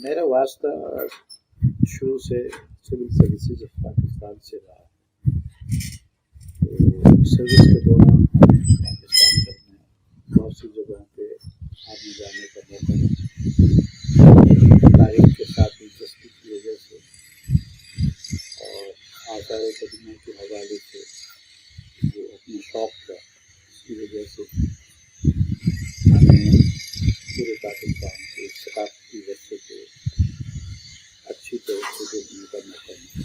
میرا واسطہ شروع سے سول سروسز آف پاکستان سے رہا. تو سروس کے دوران پاکستان میں بہت سی جگہوں پہ آنے جانے کا موقع ملا. تاریخ کے ساتھ دلچسپی کی وجہ سے اور آثار قدیمہ کے حوالے سے جو اپنے شوق تھا اس کی وجہ سے ہمیں پورے پاکستان کے ثقافتی ورثے کو اچھی طرح سے دیکھنے کا موقع ملا.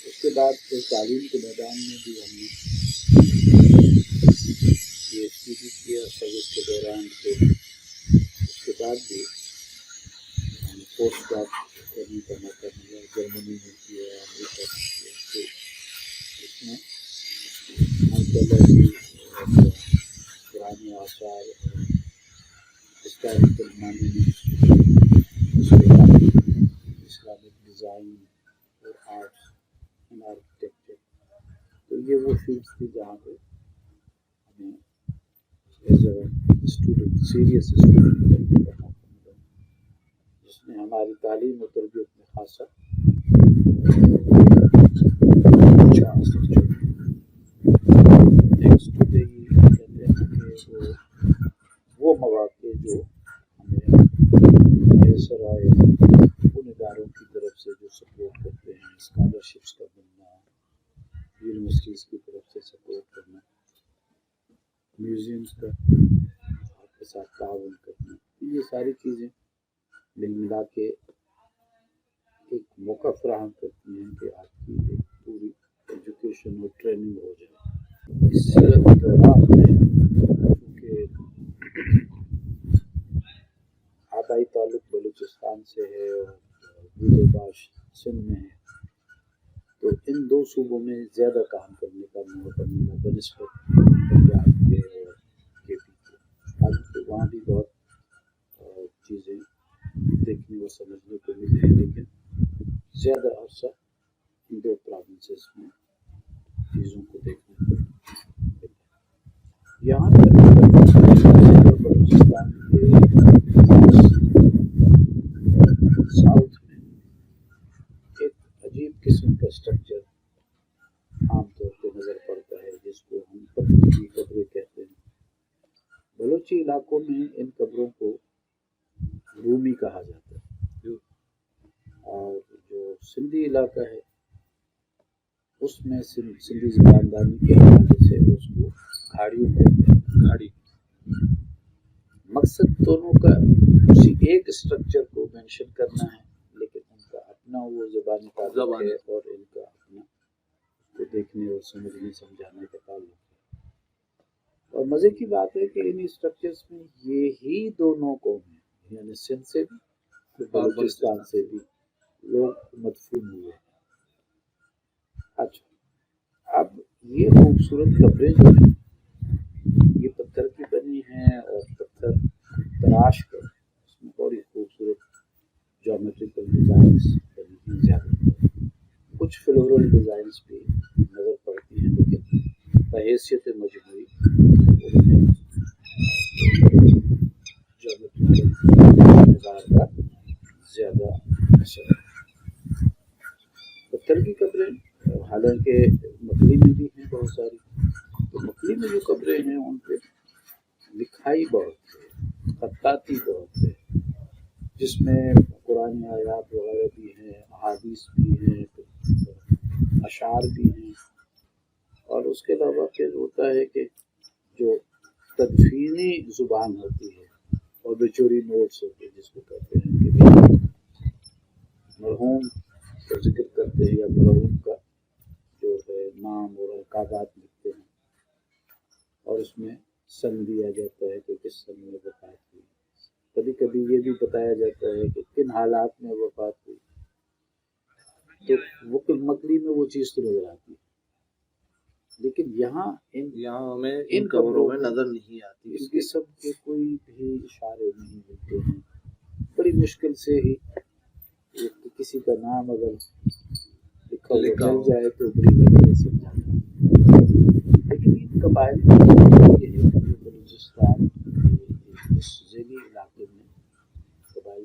اس کے بعد پھر تعلیم کے میدان میں بھی ہم نے پی ایچ ڈی بھی کیا سروس کے دوران. پھر اس کے بعد بھی ہم پوسٹ ڈاک کرنے کا موقع ملا. جرمنی میں کیا, امریکہ میں کیا. تو اس میں ماشاءاللہ پرانے آثار اور ہسٹوریکل مانیومنٹس, اسلامک ڈیزائن اور آرٹس اینڈ آرکیٹیکچر, تو یہ وہ فیلڈس تھی جہاں پہ ہمیں as a student serious student بننے کا موقع ملا, جس نے ہماری تعلیم و تربیت میں خاصا نیکسٹ ٹو دی کہتے ہیں کہ وہ مواقع جو ہمیں میسر آئے ان اداروں کی طرف سے جو سپورٹ کرتے ہیں, اسکالرشپس کا ملنا, یونیورسٹیز کی طرف سے سپورٹ کرنا, میوزیمس کا آپ کے ساتھ تعاون کرنا, یہ ساری چیزیں مل ملا کے ایک موقع فراہم کرتی ہیں کہ آپ کی ایک پوری ایجوکیشن اور ٹریننگ ہو جائے. اس دوران میں چونکہ آبائی تعلق بلوچستان سے ہے اور بود و باش سندھ میں ہے, تو ان دو صوبوں میں زیادہ کام کرنے کا موقع ملا بنسبت پنجاب کے اور کے پی کے. حالانکہ وہاں بھی بہت چیزیں دیکھنے اور سمجھنے کو ملی ہیں, لیکن زیادہ عرصہ ان دو پروونسز میں چیزوں کو دیکھنے کو ملا. یہاں پر بلوچستان کے ساؤتھ میں ایک عجیب قسم کا اسٹرکچر عام طور پہ نظر پڑتا ہے, جس کو ہم پتھر کی قبریں کہتے ہیں. بلوچی علاقوں میں ان قبروں کو رومی کہا جاتا ہے, اور جو سندھی علاقہ ہے اس میں سندھی زبانداری کے حوالے سے اس کو کھاڑیوں کہتے ہیں. کھاڑی مقصد دونوں کا اسی ایک اسٹرکچر کو مینشن کرنا ہے, لیکن ان کا اپنا وہ زبانی تعلق ہے اور ان کا اپنا کو دیکھنے اور سمجھنے سمجھانے کا تعلق ہے. اور مزے کی بات ہے کہ ان اسٹرکچرس میں یہی دونوں قوم ہیں, یعنی سندھ سے بھی بلوچستان سے بھی لوگ مدفون ہوئے ہیں. اچھا, اب یہ خوبصورت قبریں جو ہیں یہ پتھر کی بنی ہیں اور پتھر تراش کر اس میں بڑی خوبصورت جیومیٹریکل ڈیزائنس بنی ہیں. زیادہ کچھ فلورل ڈیزائنس بھی نظر پڑتی ہیں, لیکن بحیثیت مجموعی جیومیٹریکل نظام کا زیادہ اثر ہے. پتھر کی قبریں حالانکہ مکلی میں بھی ہیں بہت ساری, تو مکلی میں جو قبریں ہیں ان پہ لکھائی بہت ہے, خطاطی بہت ہے, جس میں قرآن آیات وغیرہ بھی ہیں, احادیث بھی ہیں, اشعار بھی ہیں. اور اس کے علاوہ پھر ہوتا ہے کہ جو تدفینی زبان ہوتی ہے اور بچوری نوٹس ہوتے ہیں, جس کو کہتے ہیں کہ مرحوم کا ذکر کرتے ہیں یا مرحوم کا جو ہے نام اور القابات لکھتے ہیں, اور اس میں سن دیا جاتا ہے کہ کس سن میں وفات ہوئی. کبھی کبھی یہ بھی بتایا جاتا ہے کہ کن حالات میں وفات ہوئی. تو وہ مکلی میں وہ چیز تو نظر آتی ہے, لیکن یہاں ہمیں ان قبروں میں نظر نہیں آتی. اس قسم کے کوئی بھی اشارے نہیں ملتے ہیں. بڑی مشکل سے ہی کسی کا نام اگر لکھا مل جائے تو بڑی غلطی سے جاتا ہے. لیکن ان قبائل یہ ہے کہ بلوچستان اس ذیلی علاقے میں قبائل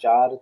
4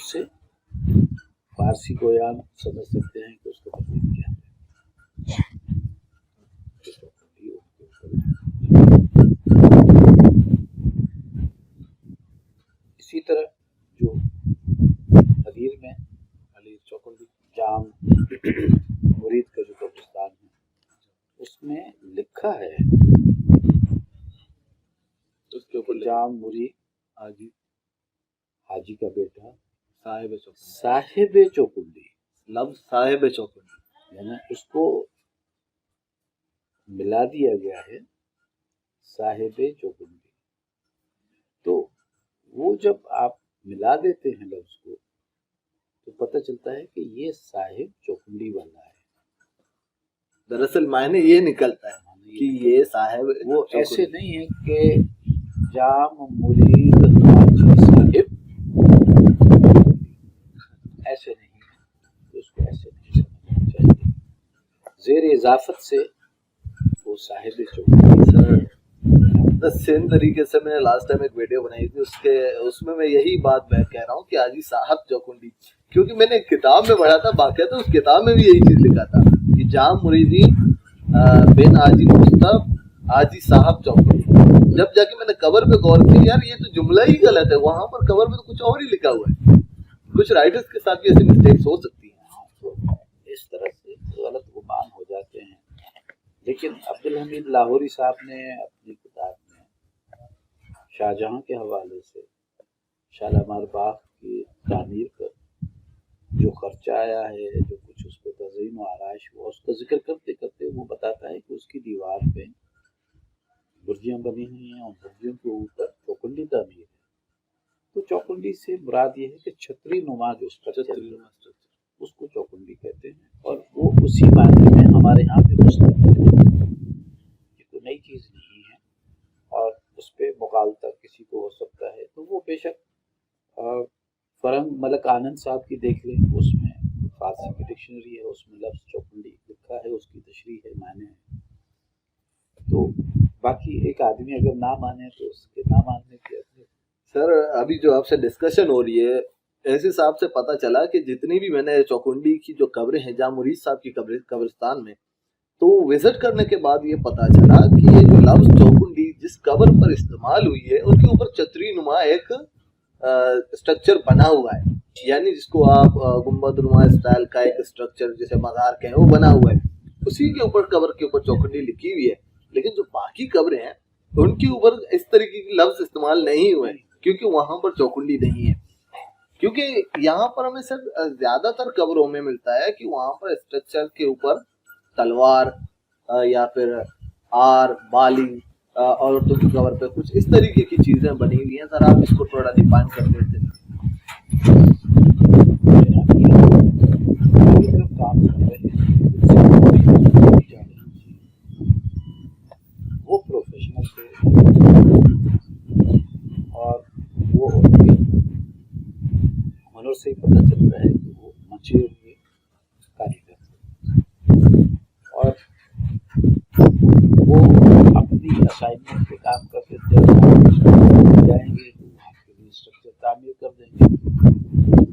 اس سے فارسی گویان سمجھ سکتے ہیں کہ اس کا مطلب کیا ہے. اسی طرح جو حریر میں علی چوکندی جام مرید کا جو قبرستان ہے اس میں لکھا ہے اس کے اوپر جام مرید حاجی کا بیٹا صاحب چوکندی لفظ صاحب چوکندی یعنی اس کو ملا دیا گیا ہے صاحب چوکندی. تو وہ جب آپ ملا دیتے ہیں لفظ کو تو پتہ چلتا ہے کہ یہ صاحب چوکندی والا ہے. دراصل معنی یہ نکلتا ہے کہ یہ صاحب وہ ایسے نہیں ہے کہ جام مرید حاجی صاحب ایسے نہیں ہے. اس کو ایسے نہیں سمجھنا چاہیے. زیر اضافت سے وہ صاحب چوکندی. سیم طریقے سے میں نے لاسٹ ٹائم ایک ویڈیو بنائی تھی اس میں یہی بات میں کہہ رہا ہوں کہ حاجی صاحب چوکندی، کیونکہ میں نے ایک کتاب میں پڑھا تھا واقعہ، تو اس کتاب میں بھی یہی چیز لکھا تھا کہ جام مریدی بن حاجی مصطفی حاجی صاحب چوکندی. جب جا کے میں نے کور پہ غور کیا، یار یہ تو جملہ ہی غلط ہے، وہاں پر کور پہ تو کچھ اور ہی لکھا ہوا ہے. کچھ رائٹرز کے ساتھ بھی ایسی مسٹیکس ہو سکتی ہیں. اس طرح سے غلط گمان ہو جاتے ہیں. لیکن عبدالحمید لاہوری صاحب نے اپنی کتاب میں شاہجہاں کے حوالے سے شالامار باغ کی تعمیر پر جو خرچہ آیا ہے، جو کچھ اس پہ تزئین و آرائش ہوا، اس کا ذکر کرتے کرتے وہ بتاتا ہے کہ اس کی دیوار پہ برجیاں بنی ہوئی ہیں اور برجیوں کے اوپر چوکندی تعمیر ہے. تو چوکندی سے مراد یہ ہے کہ چھتری نما جو اسٹرکچر اس کو چوکندی کہتے ہیں، اور وہ اسی معنی میں ہمارے یہاں پہ مستقل ہے. یہ کوئی نئی چیز نہیں ہے اور اس پہ مغالطہ کسی کو ہو سکتا ہے. تو وہ بے شک فرنگ ملک آنند صاحب کی دیکھ لیں، اس میں فارسی کی ڈکشنری ہے، اس میں لفظ چوکندی لکھا ہے، اس کی تشریح ہے، معنی ہے. تو باقی ایک آدمی اگر نہ مانے تو اس کے نہ ماننے کی اپنی. سر ابھی جو آپ سے ڈسکشن ہو رہی ہے، ایسے حساب سے پتہ چلا کہ جتنی بھی میں نے چوکندی کی جو قبریں ہیں جہاں مرید صاحب کی قبرستان میں، تو وزٹ کرنے کے بعد یہ پتہ چلا کہ یہ جو لفظ چوکندی جس قبر پر استعمال ہوئی ہے ان کے اوپر چتری نما ایک اسٹرکچر بنا ہوا ہے، یعنی جس کو آپ گنبد نما اسٹائل کا ایک اسٹرکچر جیسے مزار کہیں وہ بنا ہوا ہے، اسی کے اوپر قبر کے اوپر چوکندی لکھی ہوئی ہے. لیکن جو باقی قبریں ہیں ان کے اوپر اس طریقے کی لفظ استعمال نہیں ہوئے کیونکہ وہاں پر چوکندی نہیں ہے. کیونکہ یہاں پر ہمیں سر زیادہ تر قبروں میں ملتا ہے کہ وہاں پر اسٹرکچر کے اوپر تلوار یا پھر آر بالی عورتوں کی قبر پہ کچھ اس طریقے کی چیزیں بنی ہوئی ہیں. سر آپ اس کو تھوڑا ڈیفائن کر دیتے. وہ پروفیشنل تھے اور وہ ان کے ہنر سے ہی پتہ چلتا ہے کہ وہ مچے ہوئے کاریگر تھے اور وہ اپنی اسائنمنٹ پہ کام کرتے تھے. جائیں گے تو وہاں کے لیے اسٹرکچر تعمیر کر دیں گے.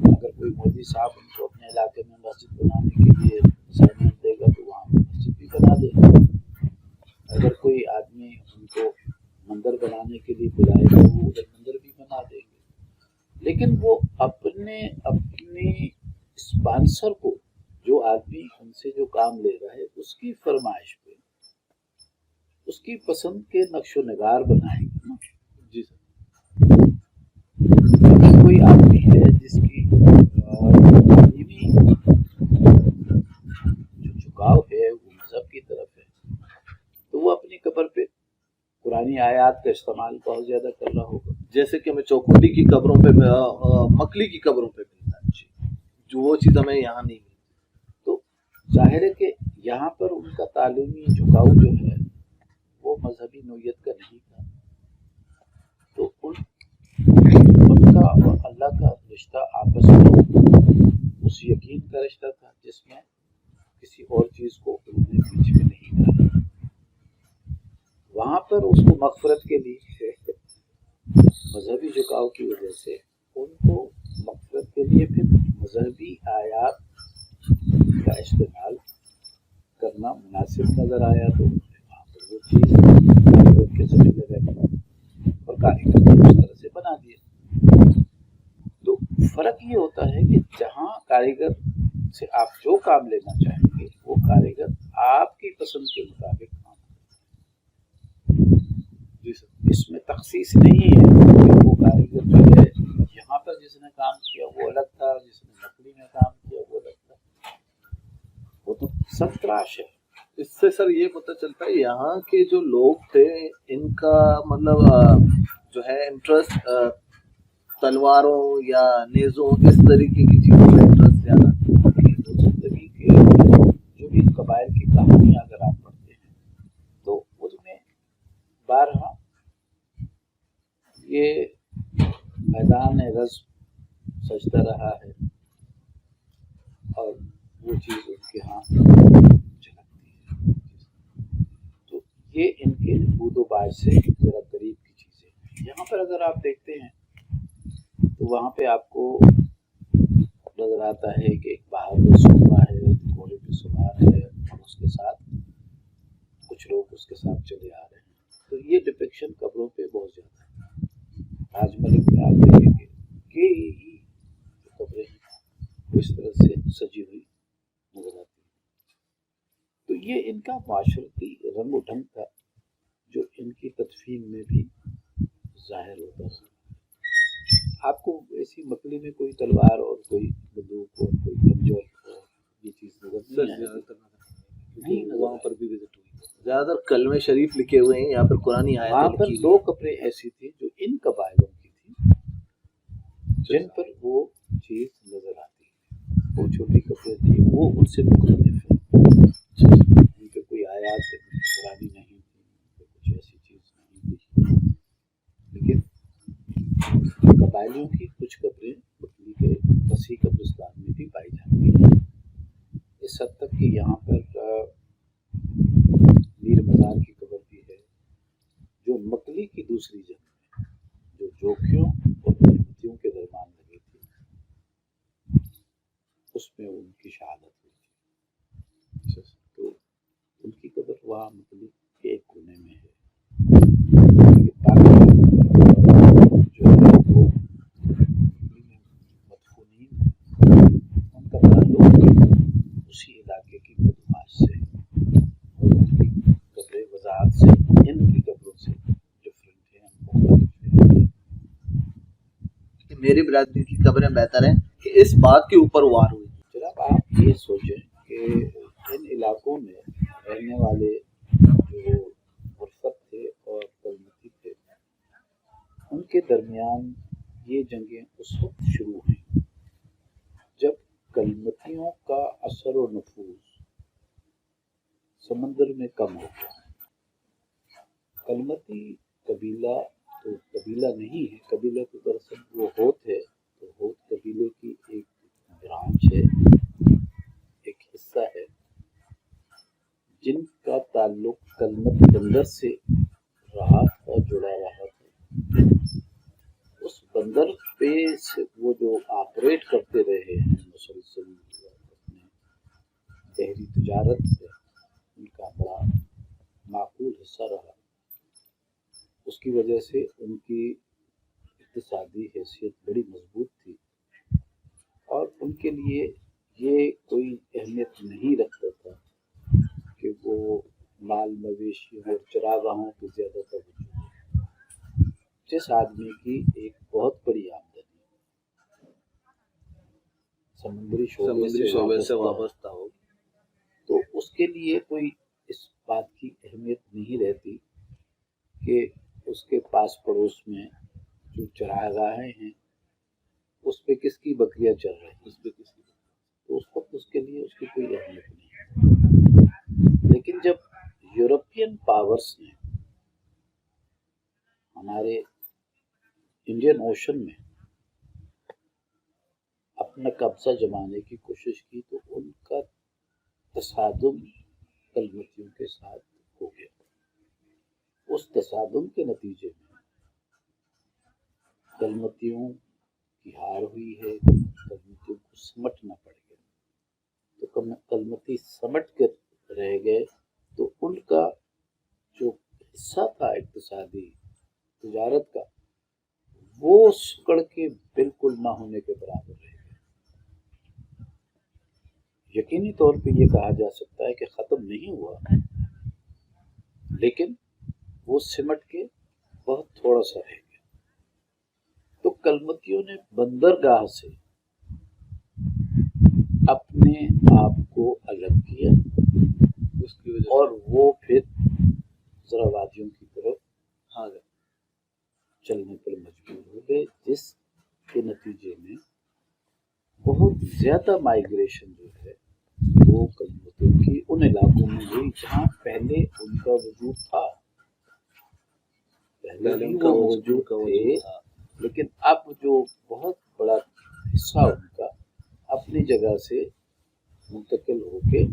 اگر کوئی مودی صاحب ان کو اپنے علاقے میں مسجد بنانے کے لیے اسائنمنٹ دے گا تو وہاں مسجد بھی بنا دیں گے. اگر کوئی آدمی ان کو مندر بنانے کے لیے بلائے گا وہ ادھر مندر بھی بنا دیں گے. لیکن وہ اپنے اسپانسر کو، جو آدمی ان سے جو کام لے رہا ہے، اس کی فرمائش پہ اس کی پسند کے نقش و نگار بنائیں گے. جی سر. کوئی آدمی ہے جس کی تعلیمی جو جھکاؤ ہے وہ مذہب کی طرف ہے، تو وہ اپنی قبر پہ قرآنی آیات کا استعمال بہت زیادہ کر رہا ہوگا. جیسے کہ ہمیں چوکندی کی قبروں پہ مکلی کی قبروں پہ ملتا ہے جو وہ چیز ہمیں یہاں نہیں ملتی. تو ظاہر ہے کہ یہاں پر ان کا تعلیمی جھکاؤ جو ہے وہ مذہبی نوعیت کا نہیں تھا. تو ان کا اور اللہ کا رشتہ آپس میں اس یقین کا رشتہ تھا جس میں کسی اور چیز کو انہوں نے بیچ میں نہیں ڈالا. وہاں پر اس کو مغفرت کے لیے مذہبی جھکاؤ کی وجہ سے ان کو مغفرت کے لیے پھر مذہبی آیات کا استعمال کرنا مناسب نظر آیا تو وہاں پر وہ چیز کاریگر کے ذمہ لگائی اور کاریگر کو اس طرح سے بنا دیا. تو فرق یہ ہوتا ہے کہ جہاں کاریگر سے آپ جو کام لینا چاہیں گے وہ کاریگر آپ کی پسند کے مطابق کام جی سر. اس میں تخصیص نہیں ہے کہ وہ کاریگر جو ہے یہاں پر جس نے کام کیا وہ الگ تھا, جس نے لکڑی میں کام کیا وہ الگ تھا, وہ تو سب تراش ہے. اس سے سر یہ پتہ چلتا ہے یہاں کے جو لوگ تھے ان کا مطلب جو ہے انٹرسٹ تلواروں یا نیزوں اس طریقے کی چیزوں کا انٹرسٹ زیادہ. زندگی کے جو بھی قبائل کی کہانیاں اگر آپ پڑھتے ہیں تو اس میں بارہا یہ میدان رزم سجتا رہا ہے اور وہ چیز ان کے ہاں جھلکتی ہے. تو یہ ان کے بود و باز سے ذرا قریب کی چیزیں ہیں. یہاں پر اگر آپ دیکھتے ہیں تو وہاں پہ آپ کو نظر آتا ہے کہ ایک بہادر سورما ہے, گھوڑے پہ سوار ہے اور اس کے ساتھ کچھ لوگ اس کے ساتھ چلے آ رہے ہیں. تو یہ ڈپکشن قبروں پہ بہت زیادہ ہے. تاج محل میں آپ دیکھیں گے کہ جو قبریں ہیں وہ اس طرح سے سجی ہوئی نظر آتی ہیں. تو یہ ان کا معاشرتی رنگ و ڈھنگ تھا جو ان کی تدفین میں بھی ظاہر ہوتا ہے. آپ کو ایسی مکڑی میں کوئی تلوار اور کوئی بندوق اور کوئی خنجر اور یہ چیز نظر نہیں آئی. وہاں پر بھی وزٹ ہوئی. زیادہ تر کلمے شریف لکھے ہوئے ہیں یہاں پر قرآن آیتیں وہاں پر لکھی دو قبریں ایسی تھی جو ان قبائلوں کی تھی جن پر وہ چیز نظر آتی ہے. وہ چھوٹی قبریں تھی وہ ان سے مختلف ہے. ان کے کوئی آیات قرآنی نہیں تھی, کچھ ایسی چیز نہیں تھی, لیکن قبائلیوں کی کچھ قبریں مکڑی کے وسیع قبرستان میں بھی پائی جاتی ہیں. اس حد تک کہ یہاں پر میر مزار کی قبر بھی ہے جو مکڑی کی دوسری جنگ میں جو جوکھیوں اور کلمتیوں کے درمیان لگی تھی اس میں ان کی شہادت ہوئی تھی. تو ان کی قبر وہاں مکڑی کے ایک کونے میں ہے. جو ہے وہ مکڑی میں مدفونین ہیں, ان کا تعلق اسی علاقے کی قدمات سے اور ان کی قبریں وضاحت سے ان کی قبروں سے ڈفرینٹ ہیں, مختلف ہیں. میری برادری کی قبریں بہتر ہیں کہ اس بات کے اوپر وار ہوئی. جناب آپ یہ سوچیں کہ ان علاقوں میں رہنے والے جو مرفت تھے اور کلمتی تھے ان کے درمیان یہ جنگیں اس وقت شروع ہوئیں جب کلمتیوں کا اثر و نفوذ سمندر میں کم ہو گیا. کلمتی قبیلہ تو قبیلہ نہیں ہے, قبیلہ تو دراصل وہ ہوت ہے. تو ہوت قبیلے کی ایک برانچ ہے, ایک حصہ ہے جن کا تعلق کلمت بندر سے رہا تھا, جڑا رہا تھا. اس بندر پہ سے وہ جو آپریٹ کرتے رہے ہیں مسلسل اپنے بحری تجارت پہ ان کا بڑا معقول حصہ رہا. اس کی وجہ سے ان کی اقتصادی حیثیت بڑی مضبوط تھی اور ان کے لیے یہ کوئی اہمیت نہیں رکھتا تھا کہ وہ مال مویشی اور چراگاہوں کی زیادہ توجہ. جس آدمی کی ایک بہت بڑی آمدنی سمندری شعبے سے وابستہ ہو تو اس کے لیے کوئی اس بات کی اہمیت نہیں رہتی کہ اس کے پاس پڑوس میں جو چراگاہیں ہیں اس پہ کس کی بکریاں چل رہی ہیں, اس پہ کس کی, تو اس وقت اس کے لیے اس کی کوئی اہمیت نہیں. لیکن جب یورپین پاورز نے ہمارے انڈین اوشن میں اپنا قبضہ جمانے کی کوشش کی تو ان کا تصادم کلمتیوں کے ساتھ ہو گیا. اس تصادم کے نتیجے میں کلمتیوں کی ہار ہوئی ہے کہ کلمتیوں کو سمٹنا پڑ گیا. تو کلمتی سمٹ کر رہ گئے تو ان کا جو حصہ تھا اقتصادی تجارت کا وہ سکڑ کے بالکل نہ ہونے کے برابر رہ گئے. یقینی طور پہ یہ کہا جا سکتا ہے کہ ختم نہیں ہوا، لیکن وہ سمٹ کے بہت تھوڑا سا رہ گیا. تو کلمتیوں نے بندرگاہ سے اپنے آپ کو الگ کیا اس کی وجہ اور وہ پھر ذرا وادیوں کی طرف چلنے پر مجبور ہو گئے، جس کے نتیجے میں بہت زیادہ مائیگریشن جو ہے وہ کلمتوں کی ان علاقوں میں ہوئی جہاں پہلے ان کا وجود تھا. پہلے بھی وہ موجود تھے، لیکن اب جو بہت بڑا حصہ ان کا اپنی جگہ سے منتقل ہو کے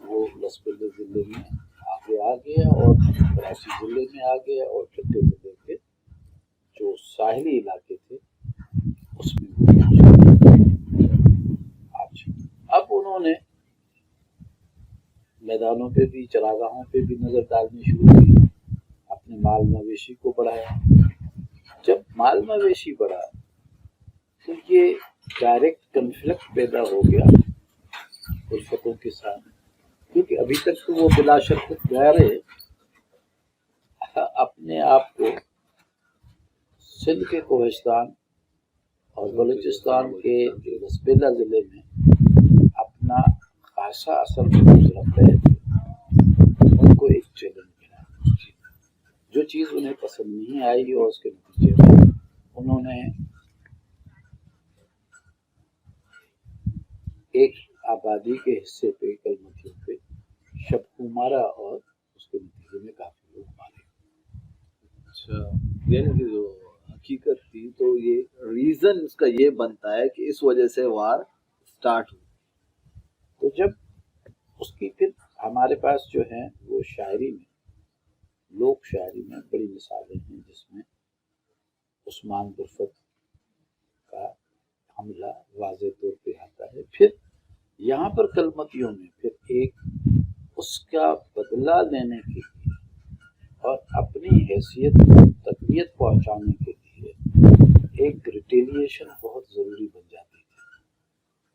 وہ لسبردہ ضلع میں آگے آ گیا اور کراچی ضلع میں آ گیا اور ٹھٹے ضلع کے جو ساحلی علاقے تھے اس میں وہ آج اب انہوں نے میدانوں پہ بھی چراگاہوں پہ بھی نظر ڈالنی شروع کی، اپنے مال مویشی کو بڑھایا. جب مال مویشی بڑھا تو یہ ڈائریکٹ کنفلکٹ پیدا ہو گیا الفتوں کے ساتھ، کیونکہ ابھی تک تو وہ بلا شرط غیر اپنے آپ کو سندھ کے کوہستان اور بلوچستان کے لسبیلا ضلع میں اپنا خاصا اثر محفوظ رکھ رہے تھے. ان کو ایک چیلنج ملا، جو چیز انہیں پسند نہیں آئی اور اس کے نتیجے میں انہوں نے ایک آبادی کے حصے پہ کلمتیوں پہ شبکو مارا اور اس کے نتیجے میں کافی لوگ مارے. اچھا، یعنی کہ جو حقیقت تھی تو یہ ریزن اس کا یہ بنتا ہے کہ اس وجہ سے وار سٹارٹ ہوئی. تو جب اس کی پھر ہمارے پاس جو ہیں وہ شاعری میں لوک شاعری میں بڑی مثالیں ہیں، جس میں عثمان برفت کا حملہ واضح طور پہ آتا ہے. پھر یہاں پر کلمتیوں نے پھر ایک اس کا بدلہ لینے کے لیے اور اپنی حیثیت کو تقویت پہنچانے کے لیے ایک ریٹیلیشن بہت ضروری بن جاتی تھی.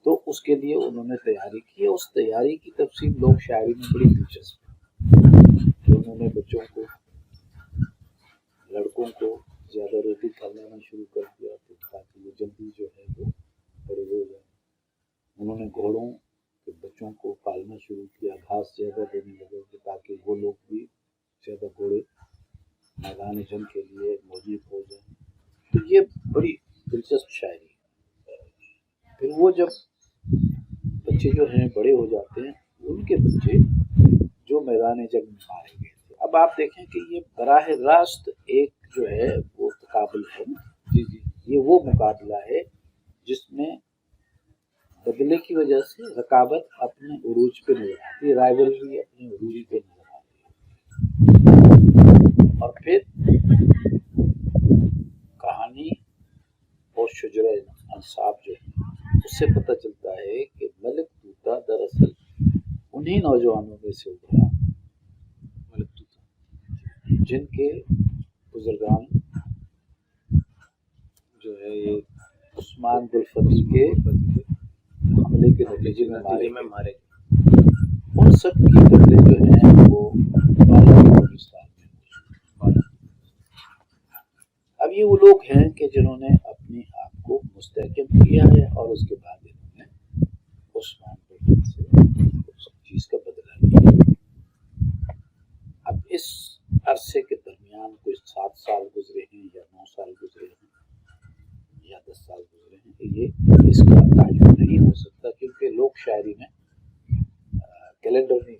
تو اس کے لیے انہوں نے تیاری کی. اس تیاری کی تفصیل لوک شاعری میں بڑی دلچسپ ہے کہ انہوں نے بچوں کو، لڑکوں کو زیادہ روٹی کھلانا شروع کر دیا تاکہ وہ جلدی جو ہے وہ بڑے ہو جائیں. انہوں نے گھوڑوں کے بچوں کو پالنا شروع کیا، گھاس زیادہ دینے لگے تاکہ وہ لوگ بھی زیادہ گھوڑے میدان جنگ کے لیے موجود ہو جائیں. تو یہ بڑی دلچسپ شاعری ہے. پھر وہ جب بچے جو ہیں بڑے ہو جاتے ہیں، ان کے بچے جو میدان جنگ میں مارے گئے تھے. اب آپ دیکھیں کہ یہ براہ راست ایک جو ہے وہ تقابل ہے نا. یہ وہ مقابلہ ہے جس میں بدلے کی وجہ سے رقابت اپنے عروج پہ نظر آتی ہے، رائیولری اپنے عروج پہ نظر آتی ہے. اور پھر کہانی اور شجرہ انصاب جو ہے اس سے پتہ چلتا ہے کہ ملک طوطا دراصل انہی نوجوانوں میں سے ابھرا ملک طوطا جن کے بزرگان جو ہے یہ عثمان برفت کے حملے کے نتیجے میں مارے. ان سب کی قبریں جو ہیں وہ پاکستان میں. اب یہ وہ لوگ ہیں کہ جنہوں نے اپنے آپ کو مستحکم کیا ہے اور اس کے بعد انہوں نے عثمان برفت سے اس چیز کا بدلہ لیا. اب اس عرصے کے درمیان کوئی 7 سال گزرے ہیں یا 9 سال گزرے ہیں یا 10 سال گزرے ہیں، یہ اس کا تعین نہیں ہو سکتا کیونکہ لوک شاعری میں کیلنڈر نہیں